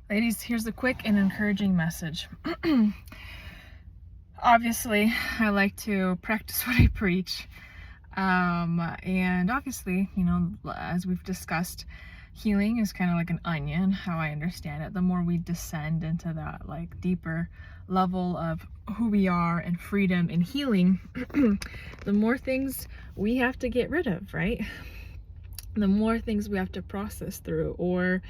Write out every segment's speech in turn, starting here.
Ladies, here's a quick and encouraging message. Obviously, I like to practice what I preach. And obviously, as we've discussed, healing is kind of like an onion, how I understand it. The more we descend into that like deeper level of who we are and freedom and healing, the more things we have to get rid of, right? The more things we have to process through or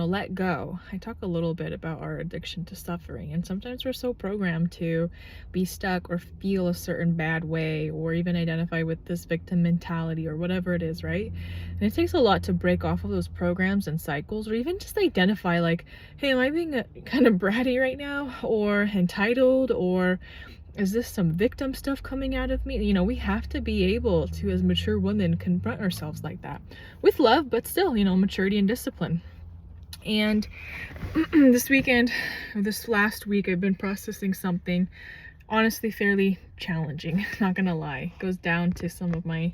let go. I talk a little bit about our addiction to suffering, and sometimes we're so programmed to be stuck or feel a certain bad way or even identify with this victim mentality or whatever it is, right? And it takes a lot to break off of those programs and cycles, or even just identify like, hey, am I being kind of bratty right now or entitled, or is this some victim stuff coming out of me? We have to be able to, as mature women, confront ourselves like that with love, but still, maturity and discipline. And this last week, I've been processing something honestly fairly challenging, not gonna lie. It goes down to some of my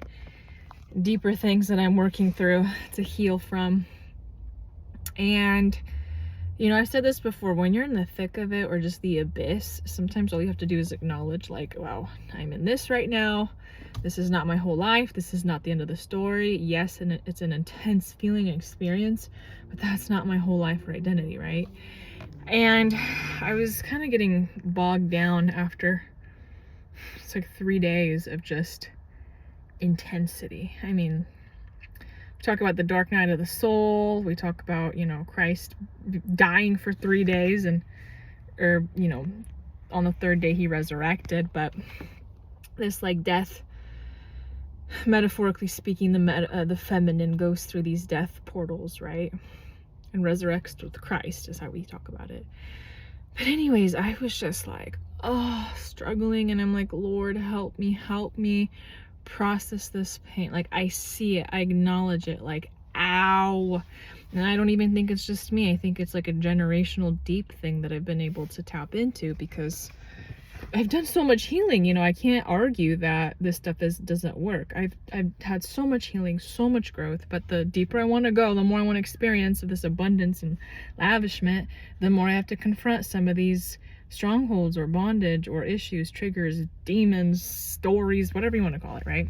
deeper things that I'm working through to heal from. And I've said this before, when you're in the thick of it or just the abyss, sometimes all you have to do is acknowledge like, wow, I'm in this right now. This is not my whole life. This is not the end of the story. Yes, and it's an intense feeling and experience, but that's not my whole life or identity, right? And I was kind of getting bogged down after it's like 3 days of just intensity. I mean, we talk about the dark night of the soul. We talk about, Christ dying for 3 days on the third day he resurrected. But this like death, metaphorically speaking, the feminine goes through these death portals, right? And resurrects with Christ is how we talk about it. But anyways, I was just like, struggling. And I'm like, Lord, help me process this pain. Like, I see it, I acknowledge it, like, ow. And I don't even think it's just me. I think it's like a generational deep thing that I've been able to tap into because I've done so much healing. I can't argue that this stuff doesn't work. I've had so much healing, so much growth, but the deeper I want to go, the more I want to experience of this abundance and lavishment, the more I have to confront some of these strongholds or bondage or issues, triggers, demons, stories, whatever you want to call it, right?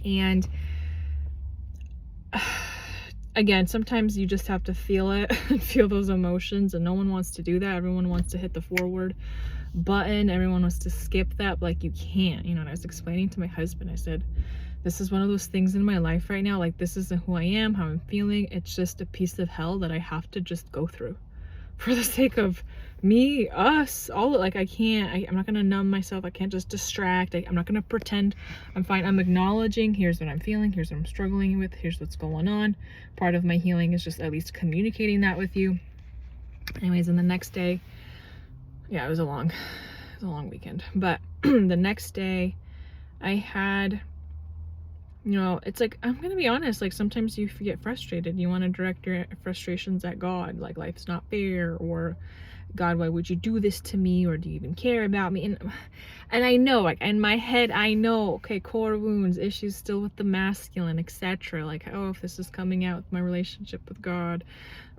And again, sometimes you just have to feel it, feel those emotions, and no one wants to do that. Everyone wants to hit the forward button. Everyone wants to skip that, but like, you can't. And I was explaining to my husband, I said, this is one of those things in my life right now, like, this isn't who I am, how I'm feeling. It's just a piece of hell that I have to just go through for the sake of me, us, all. Like, I'm not gonna numb myself. I can't just distract. I'm not gonna pretend I'm fine. I'm acknowledging, here's what I'm feeling, here's what I'm struggling with, here's what's going on. Part of my healing is just at least communicating that with you. Anyways, and the next day, yeah, it was a long weekend, but the next day I had, it's like, I'm gonna be honest, like, sometimes you get frustrated. You want to direct your frustrations at God, like, life's not fair, or God, why would you do this to me, or do you even care about me? And I know, like, in my head, I know, okay, core wounds, issues still with the masculine, etc. Like, if this is coming out with my relationship with God,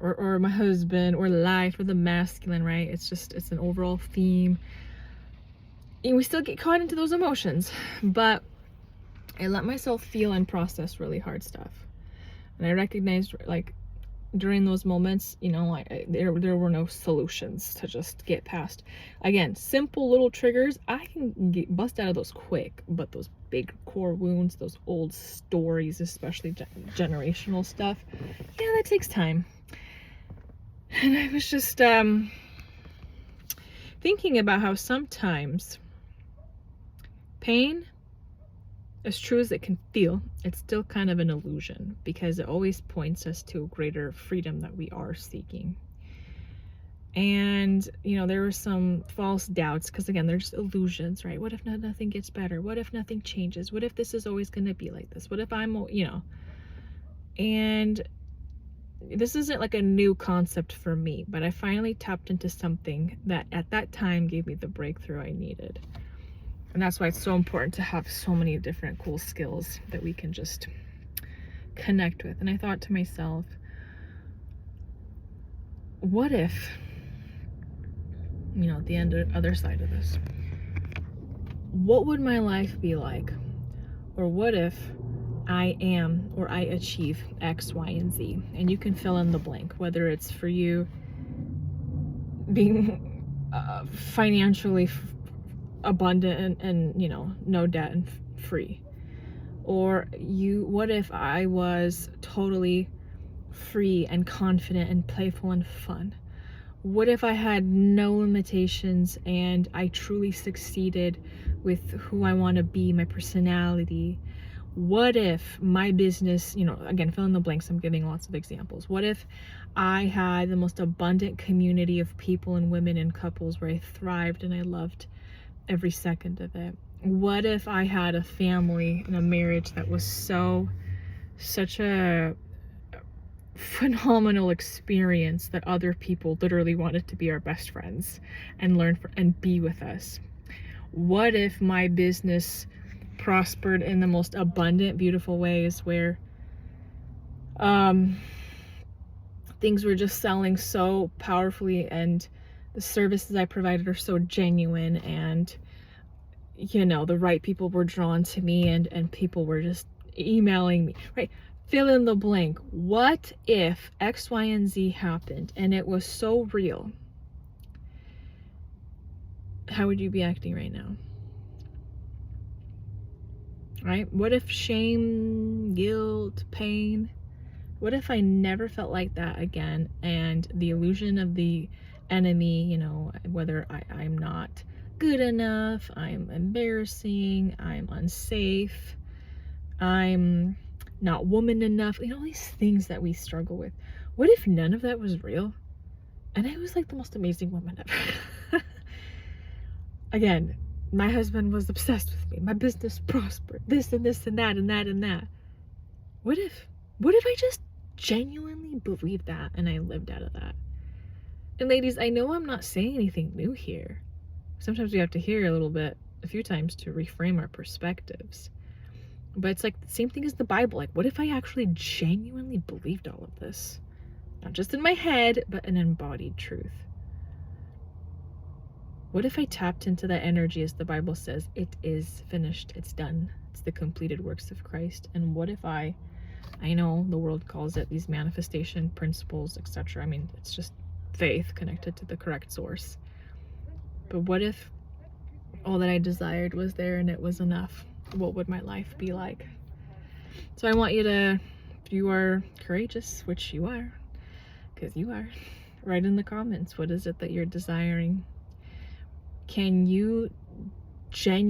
or my husband, or life, or the masculine, right? It's an overall theme. And we still get caught into those emotions, but I let myself feel and process really hard stuff. And I recognized, like, during those moments, there were no solutions to just get past. Again, simple little triggers, I can bust out of those quick, but those big core wounds, those old stories, especially generational stuff, yeah, that takes time. And I was just thinking about how sometimes pain, as true as it can feel, it's still kind of an illusion, because it always points us to a greater freedom that we are seeking. And there were some false doubts, because again, they're just illusions, right? What if nothing gets better? What if nothing changes? What if this is always going to be like this? What if I'm, and this isn't like a new concept for me, but I finally tapped into something that at that time gave me the breakthrough I needed. And that's why it's so important to have so many different cool skills that we can just connect with. And I thought to myself, what if, at the other side of this, what would my life be like? Or what if I am or I achieve X, Y, and Z? And you can fill in the blank, whether it's for you being financially abundant and no debt and free. Or what if I was totally free and confident and playful and fun? What if I had no limitations and I truly succeeded with who I want to be, my personality? What if my business, again, fill in the blanks, I'm giving lots of examples. What if I had the most abundant community of people and women and couples where I thrived and I loved every second of it? What if I had a family and a marriage that was such a phenomenal experience that other people literally wanted to be our best friends and learn and be with us? What if my business prospered in the most abundant, beautiful ways where things were just selling so powerfully and the services I provided are so genuine, and the right people were drawn to me and people were just emailing me, right? Fill in the blank. What if X, Y, and Z happened and it was so real? How would you be acting right now? Right? What if shame, guilt, pain, what if I never felt like that again, and the illusion of the enemy, whether I'm not good enough, I'm embarrassing, I'm unsafe, I'm not woman enough, all these things that we struggle with. What if none of that was real and I was like the most amazing woman ever? Again, my husband was obsessed with me, my business prospered, this and this and that and that and that. What if I just genuinely believed that and I lived out of that? And ladies, I know I'm not saying anything new here. Sometimes we have to hear a few times to reframe our perspectives. But it's like the same thing as the Bible. Like, what if I actually genuinely believed all of this? Not just in my head, but an embodied truth. What if I tapped into that energy, as the Bible says, it is finished, it's done, it's the completed works of Christ? And what if I know the world calls it these manifestation principles, etc. I mean, it's just faith connected to the correct source. But what if all that I desired was there and it was enough? What would my life be like? So I want you to, if you are courageous, which you are, because you are, write in the comments, what is it that you're desiring? Can you I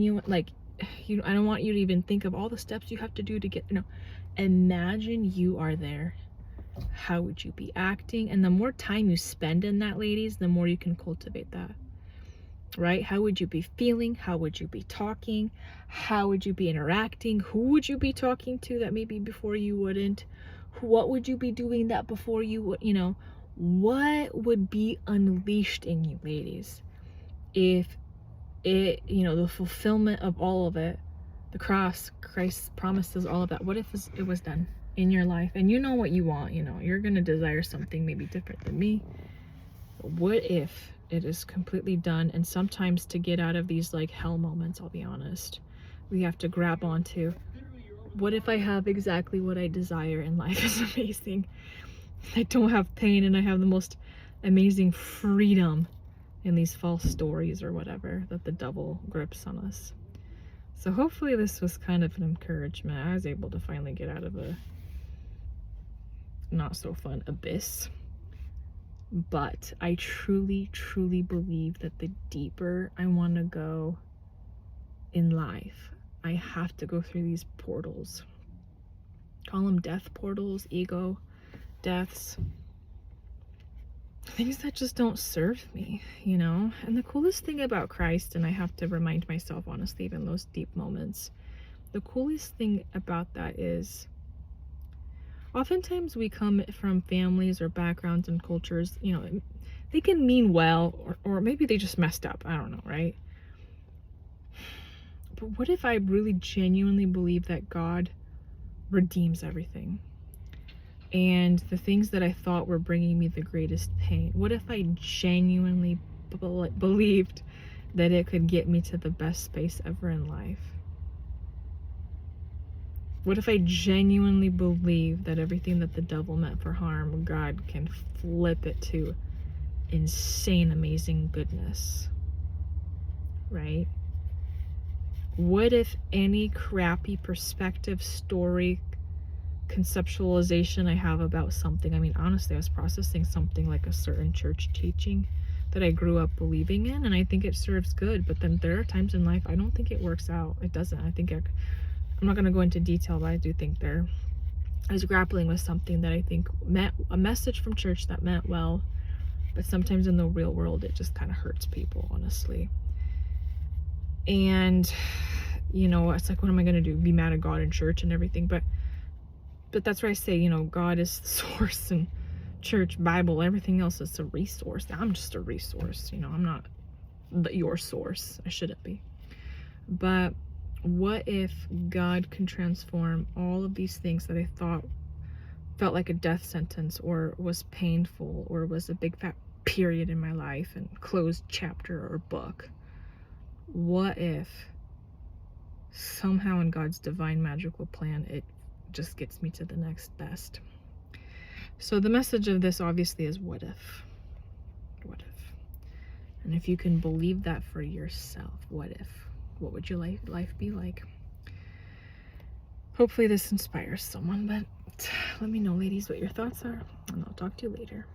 don't want you to even think of all the steps you have to do to get, imagine you are there. How would you be acting? And the more time you spend in that, ladies, the more you can cultivate that, right? How would you be feeling? How would you be talking? How would you be interacting? Who would you be talking to that maybe before you wouldn't? What would you be doing that before you would, what would be unleashed in you, ladies, if it, the fulfillment of all of it, the cross, Christ's promises, all of that, what if it was done in your life? And you know what you want, you're gonna desire something maybe different than me. What if it is completely done? And sometimes to get out of these like hell moments, I'll be honest, we have to grab onto, what if I have exactly what I desire and life is amazing? I don't have pain and I have the most amazing freedom in these false stories or whatever that the devil grips on us. So hopefully this was kind of an encouragement. I was able to finally get out of a not so fun abyss. But I truly, truly believe that the deeper I want to go in life, I have to go through these portals. Call them death portals, ego deaths. Things that just don't serve me, And the coolest thing about Christ, and I have to remind myself, honestly, even those deep moments, the coolest thing about that is oftentimes we come from families or backgrounds and cultures, they can mean well, or maybe they just messed up. I don't know, right? But what if I really genuinely believe that God redeems everything? and the things that I thought were bringing me the greatest pain? What if I genuinely believed that it could get me to the best space ever in life? What if I genuinely believe that everything that the devil meant for harm, God can flip it to insane, amazing goodness, right? What if any crappy perspective, story, conceptualization I have about something, I mean, honestly, I was processing something like a certain church teaching that I grew up believing in, and I think it serves good, but then there are times in life I don't think it works out. It doesn't. I'm not going to go into detail, but I do think I was grappling with something that I think meant a message from church that meant well, but sometimes in the real world it just kind of hurts people, honestly. And it's like, what am I going to do? Be mad at God and church and everything? But that's where I say, God is the source, and church, Bible, everything else is a resource. I'm just a resource. I'm not your source. I shouldn't be. But what if God can transform all of these things that I thought felt like a death sentence, or was painful, or was a big fat period in my life and closed chapter or book? What if somehow in God's divine magical plan it just gets me to the next best? So the message of this obviously is what if? What if? And if you can believe that for yourself, what if? What would your life be like? Hopefully this inspires someone, but let me know, ladies, what your thoughts are, and I'll talk to you later.